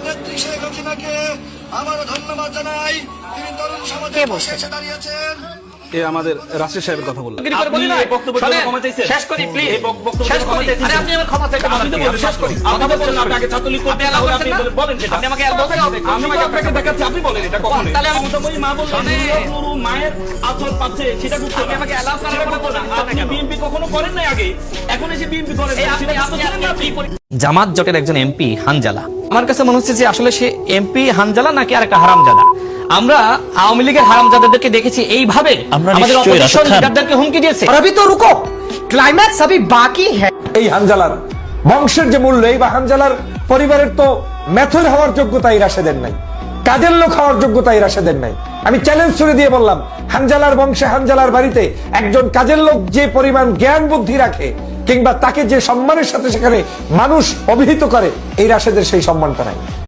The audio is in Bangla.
নেত্রী শেখ হাসিনাকে আমার ধন্যবাদ জানাই। তিনি তরুণ সমাজের পাশে এসে দাঁড়িয়েছেন। এ আমাদের রাশিদ সাহেবের কথা বললেন। শেষ করি প্লিজ, শেষ করি। আরে আপনি আমার ক্ষমা চাইতে বলেন, শেষ করি। আপনি বলেন আপনি আগে ছাত্রলীগ করতে, আপনি বলেন সেটা। আপনি আমাকে বলতে হবে, আমি আপনাকে দেখাচ্ছি, আপনি বলেন এটা কখনো। তাহলে আমি মোটামুটি মা বললেন নুরু মায়ের আচল পাচ্ছে, সেটা করতে হবে। আমাকে অ্যালাউ করার কথা বলেন। আপনি বিএমপি কখনো করেন নাই আগে, এখন এসে বিএমপি করেন। জামাত জোটের একজন এমপি হানজালা, আমার কাছে মনে হচ্ছে যে আসলে সে এমপি হানজালা নাকি আর একটা হারামজাদা। আমরা আওয়ামী লীগের হারামজাদাদেরকে দেখেছি এইভাবে আমাদের অপোজিশন লিডারদেরকে হুমকি দিয়েছে। अभी तो रुको, क्लाइमैक्स अभी बाकी है। এই হানজালার বংশের যে মূল্য, এই বা হানজালার পরিবারের তো মেথর হওয়ার যোগ্যতা এই রাশেদের নাই, কাজের লোক হওয়ার যোগ্যতা এই রাশেদের নাই। আমি চ্যালেঞ্জ করে দিয়ে বললাম, হানজালার বংশে হানজালার বাড়িতে একজন কাজের লোক যে পরিমাণ জ্ঞান বুদ্ধি রাখে কিংবা তাকে যে সম্মানের সাথে সেখানে মানুষ অভিহিত করে, এই রাশেদের সেই সম্মানটা নাই।